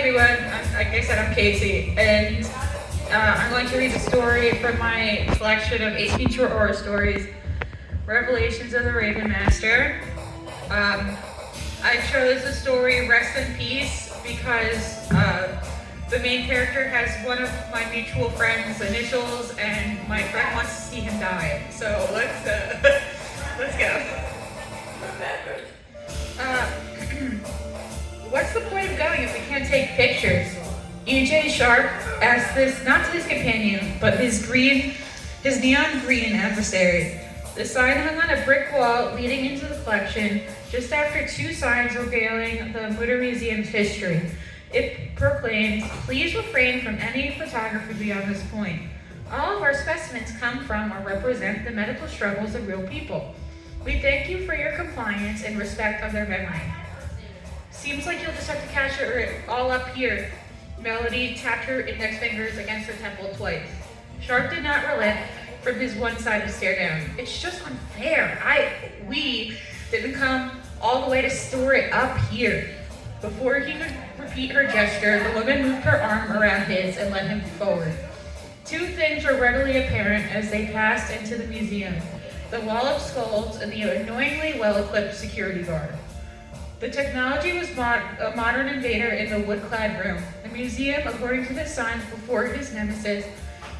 everyone. Like I said, I'm Casey, and I'm going to read a story from my collection of 18 short horror stories, Revelations of the Raven Master. I chose the story Rest in Peace because the main character has one of my mutual friends' initials, and my friend wants to see him die. So let's go. What's the point of going if we can't take pictures? E.J. Sharp asked this not to his companion, but his neon green adversary. The sign hung on a brick wall leading into the collection, just after two signs revealing the Mutter Museum's history. It proclaimed, "Please refrain from any photography beyond this point. All of our specimens come from or represent the medical struggles of real people. We thank you for your compliance and respect of their memory." "Seems like you'll just have to catch it all up here." Melody tapped her index fingers against her temple twice. Sharp did not relent from his one-sided stare down. "It's just unfair. We didn't come all the way to store it up here." Before he could repeat her gesture, the woman moved her arm around his and led him forward. Two things were readily apparent as they passed into the museum: the wall of skulls and the annoyingly well-equipped security guard. The technology was a modern invader in the wood-clad room. The museum, according to the signs before his nemesis,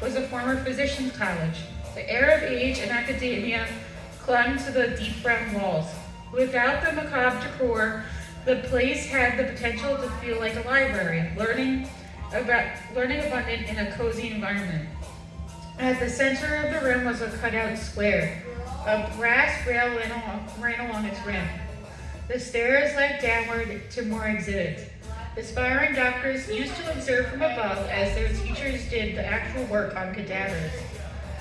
was a former physician's college. The air of age and academia clung to the deep brown walls. Without the macabre decor, the place had the potential to feel like a library, learning abundant in a cozy environment. At the center of the room was a cutout square. A brass rail ran along its rim. The stairs led downward to more exhibits. Aspiring doctors used to observe from above as their teachers did the actual work on cadavers.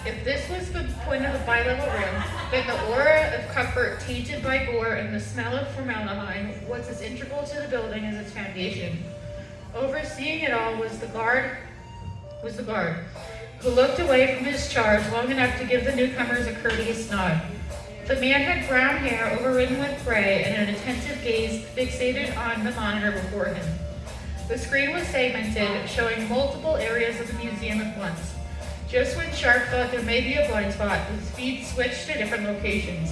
If this was the point of the bi-level room, then the aura of comfort tainted by gore and the smell of formaldehyde was as integral to the building as its foundation. Overseeing it all was the guard, who looked away from his charge long enough to give the newcomers a courteous nod. The man had brown hair overridden with gray and an attentive gaze fixated on the monitor before him. The screen was segmented, showing multiple areas of the museum at once. Just when Sharp thought there may be a blind spot, his feet switched to different locations.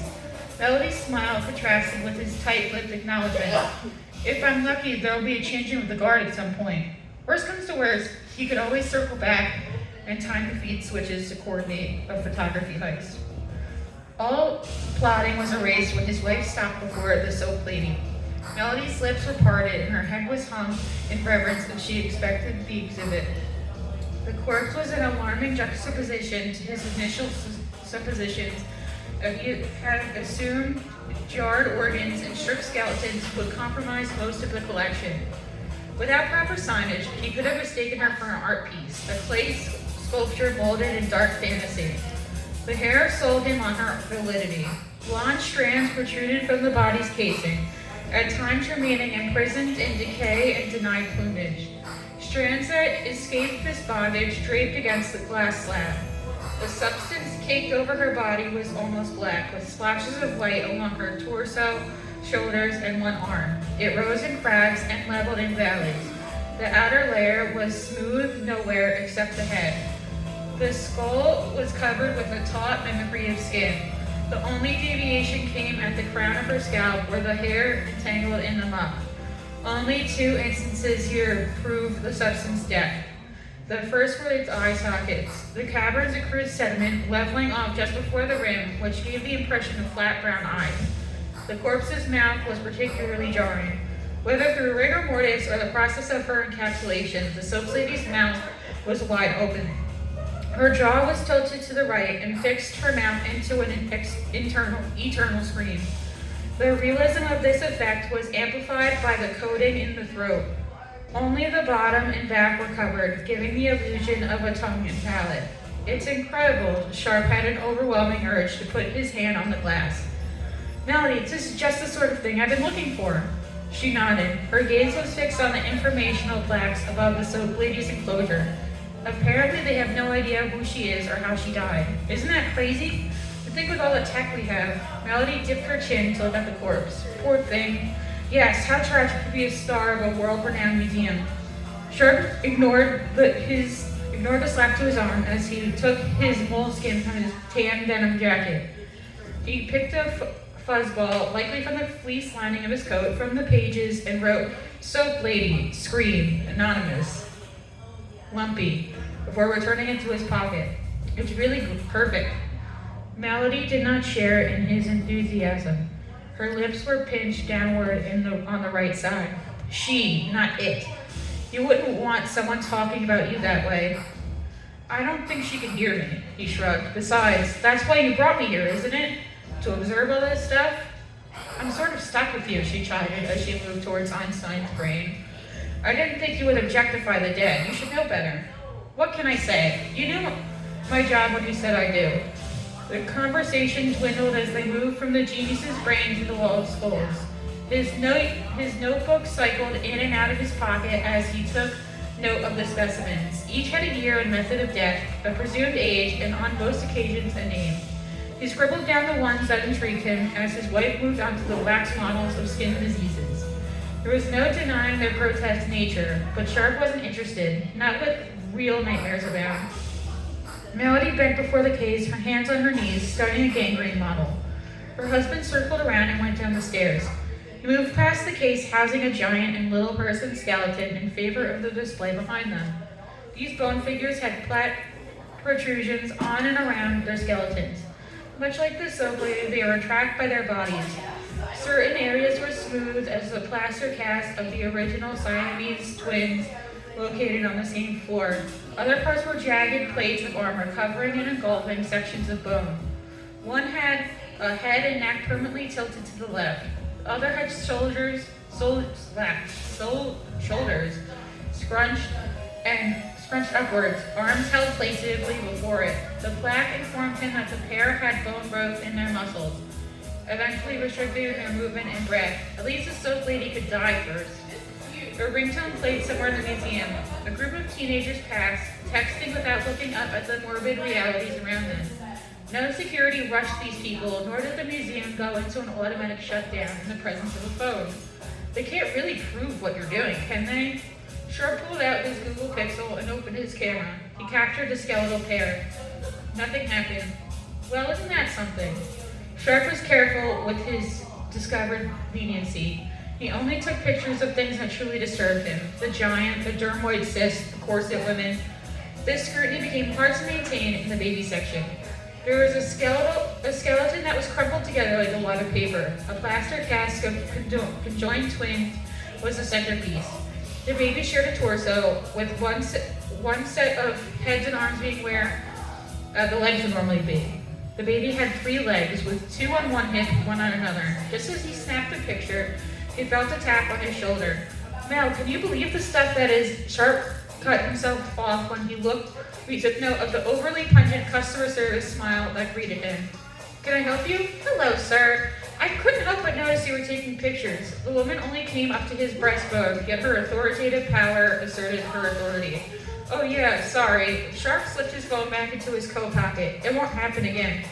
Melody's smile contrasted with his tight-lipped acknowledgement. "If I'm lucky, there'll be a changing of the guard at some point. Worst comes to worst, he could always circle back and time the feed switches to coordinate a photography heist." All plotting was erased when his wife stopped before the soap lady. Melody's lips were parted and her head was hung in reverence as she expected the exhibit. The corpse was an alarming juxtaposition to his initial suppositions. He had assumed jarred organs and stripped skeletons would compromise most of the collection. Without proper signage, he could have mistaken her for an art piece, a clay sculpture molded in dark fantasy. The hair sold him on her validity. Blonde strands protruded from the body's casing, at times remaining imprisoned in decay and denied plumage. Strands that escaped this bondage draped against the glass slab. The substance caked over her body was almost black, with splashes of white along her torso, shoulders, and one arm. It rose in crags and leveled in valleys. The outer layer was smooth nowhere except the head. The skull was covered with a taut mimicry of skin. The only deviation came at the crown of her scalp, where the hair entangled in the muck. Only two instances here prove the substance's depth. The first were its eye sockets. The caverns accrued sediment, leveling off just before the rim, which gave the impression of flat brown eyes. The corpse's mouth was particularly jarring. Whether through rigor mortis or the process of her encapsulation, the soap lady's mouth was wide open. Her jaw was tilted to the right and fixed her mouth into an eternal scream. The realism of this effect was amplified by the coating in the throat. Only the bottom and back were covered, giving the illusion of a tongue and palate. "It's incredible." Sharp had an overwhelming urge to put his hand on the glass. "Melody, this is just the sort of thing I've been looking for." She nodded. Her gaze was fixed on the informational plaques above the soap lady's enclosure. Apparently they have no idea who she is or how she died. Isn't that crazy? To think with all the tech we have. Melody dipped her chin to look at the corpse. Poor thing. Yes, how tragic to be a star of a world-renowned museum. Sharp ignored the slap to his arm as he took his moleskin from his tan denim jacket. He picked a fuzzball, likely from the fleece lining of his coat, from the pages and wrote, "Soap Lady, Scream, Anonymous, Lumpy," before returning it to his pocket. "It's really perfect." Melody did not share in his enthusiasm. Her lips were pinched downward on the right side. She, not it. You wouldn't want someone talking about you that way. "I don't think she can hear me," he shrugged. "Besides, that's why you brought me here, isn't it? To observe all this stuff?" "I'm sort of stuck with you," she chided as she moved towards Einstein's brain. "I didn't think you would objectify the dead. You should know better." "What can I say? You knew my job when you said I do." The conversation dwindled as they moved from the genius's brain to the wall of skulls. His notebook cycled in and out of his pocket as he took note of the specimens. Each had a year and method of death, a presumed age, and on most occasions a name. He scribbled down the ones that intrigued him as his wife moved on to the wax models of skin diseases. There was no denying their grotesque nature, but Sharp wasn't interested, not with real nightmares around. Melody bent before the case, her hands on her knees, studying a gangrene model. Her husband circled around and went down the stairs. He moved past the case housing a giant and little person skeleton in favor of the display behind them. These bone figures had flat protrusions on and around their skeletons. Much like the soap lady, they were tracked by their bodies. Certain areas were smooth as the plaster cast of the original Siamese twins located on the same floor. Other parts were jagged plates of armor covering and engulfing sections of bone. One had a head and neck permanently tilted to the left. The other had shoulders scrunched upwards, arms held placidly before it. The plaque informed him that the pair had bone growth in their muscles, eventually restricting their movement and breath. At least the soap lady could die first. A ringtone played somewhere in the museum. A group of teenagers passed, texting without looking up at the morbid realities around them. No security rushed these people, nor did the museum go into an automatic shutdown in the presence of a phone. They can't really prove what you're doing, can they? Sharp pulled out his Google Pixel and opened his camera. He captured the skeletal pair. Nothing happened. Well, isn't that something? Sharp was careful with his discovered leniency. He only took pictures of things that truly disturbed him. The giant, the dermoid cyst, the corset women. This scrutiny became hard to maintain in the baby section. There was a skeleton that was crumpled together like a wad of paper. A plaster cast of conjoined twins was the centerpiece. The baby shared a torso, with one set of heads and arms being where the legs would normally be. The baby had 3 legs, with 2 on one hip, 1 on another. Just as he snapped the picture, he felt a tap on his shoulder. "Mel, can you believe the stuff that is?" Sharp cut himself off when he took note of the overly pungent customer service smile that greeted him. "Can I help you?" "Hello, sir. I couldn't help but notice you were taking pictures." The woman only came up to his breastbone, yet her authoritative power asserted her authority. "Oh yeah, sorry." Sharp slipped his phone back into his coat pocket. "It won't happen again."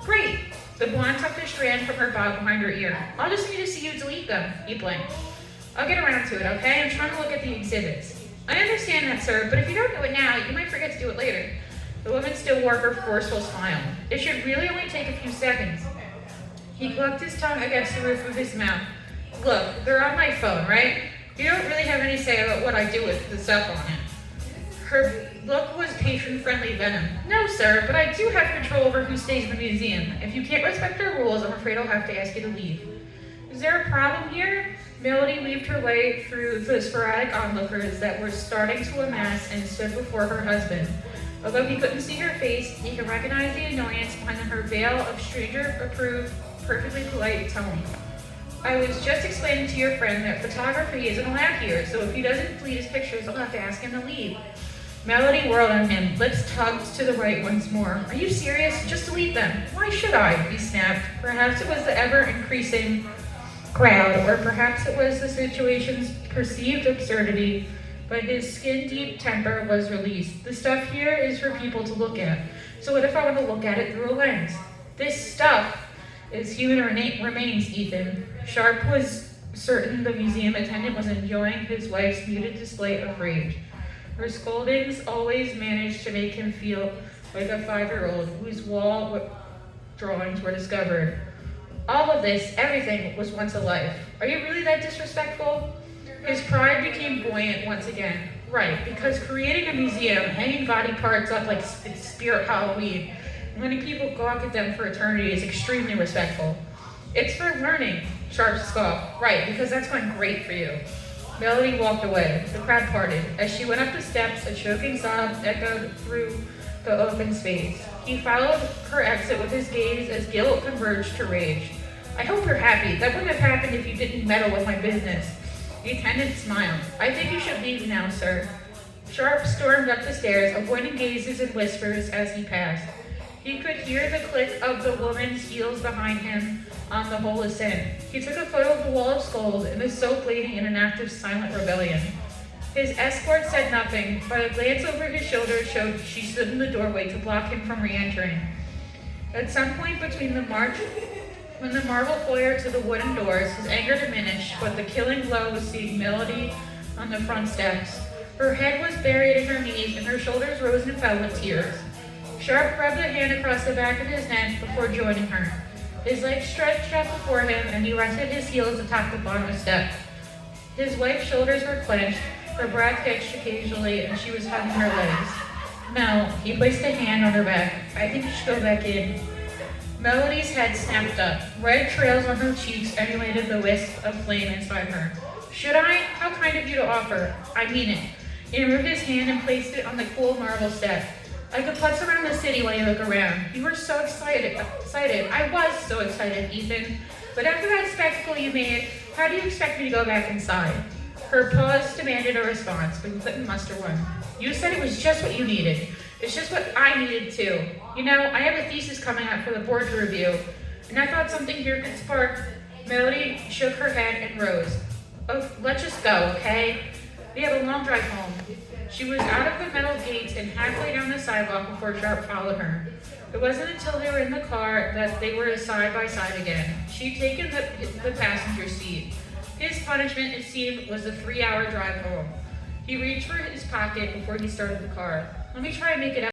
"Great." The blonde tucked a strand from her bob behind her ear. "I'll just need to see you delete them." He blinked. "I'll get around to it, okay? I'm trying to look at the exhibits." "I understand that, sir, but if you don't do it now, you might forget to do it later." The woman still wore her forceful smile. "It should really only take a few seconds." He clucked his tongue against the roof of his mouth. "Look, they're on my phone, right? You don't really have any say about what I do with the stuff on it." Her look was patron-friendly venom. "No, sir, but I do have control over who stays in the museum. If you can't respect their rules, I'm afraid I'll have to ask you to leave." "Is there a problem here?" Melody weaved her way through the sporadic onlookers that were starting to amass and stood before her husband. Although he couldn't see her face, he could recognize the annoyance behind her veil of stranger-approved, perfectly polite tone. "I was just explaining to your friend that photography isn't allowed here, so if he doesn't delete his pictures, I'll have to ask him to leave." Melody whirled on him, lips tugged to the right once more. "Are you serious? Just delete them." "Why should I?" he snapped. Perhaps it was the ever-increasing crowd, or perhaps it was the situation's perceived absurdity, but his skin-deep temper was released. "The stuff here is for people to look at. So what if I want to look at it through a lens?" "This stuff is human remains, Ethan." Sharp was certain the museum attendant was enjoying his wife's muted display of rage. Her scoldings always managed to make him feel like a 5-year-old whose wall drawings were discovered. All of this, everything, was once a life. Are you really that disrespectful? His pride became buoyant once again. Right, because creating a museum, hanging body parts up like it's Spirit Halloween, and letting people gawk at them for eternity is extremely respectful. It's for learning, Sharp scoffed. Right, because that's going great for you. Melody walked away. The crowd parted. As she went up the steps, a choking sob echoed through the open space. He followed her exit with his gaze as guilt converged to rage. I hope you're happy. That wouldn't have happened if you didn't meddle with my business. The attendant smiled. I think you should leave now, sir. Sharp stormed up the stairs, avoiding gazes and whispers as he passed. He could hear the click of the woman's heels behind him on the whole ascent. He took a photo of the wall of skulls and the soap lady in an act of silent rebellion. His escort said nothing, but a glance over his shoulder showed she stood in the doorway to block him from re-entering. At some point between the marble foyer to the wooden doors, his anger diminished, but the killing blow was seeing Melody on the front steps. Her head was buried in her knees, and her shoulders rose and fell with tears. Sharp rubbed a hand across the back of his neck before joining her. His legs stretched out before him, and he rested his heels atop the bottom step. His wife's shoulders were clenched, her breath hitched occasionally, and she was hugging her legs. Mel, he placed a hand on her back. I think you should go back in. Melody's head snapped up. Red trails on her cheeks emulated the wisp of flame inside her. Should I? How kind of you to offer. I mean it. He removed his hand and placed it on the cool marble step. I could putz around the city while you look around. You were so excited. I was so excited, Ethan. But after that spectacle you made, how do you expect me to go back inside? Her pause demanded a response, but he couldn't muster one. You said it was just what you needed. It's just what I needed too. You know, I have a thesis coming out for the board to review, and I thought something here could spark. Melody shook her head and rose. Oh, let's just go, okay? We have a long drive home. She was out of the metal gates and halfway down the sidewalk before Sharp followed her. It wasn't until they were in the car that they were side by side again. She'd taken the passenger seat. His punishment, it seemed, was a 3-hour drive home. He reached for his pocket before he started the car. Let me try and make it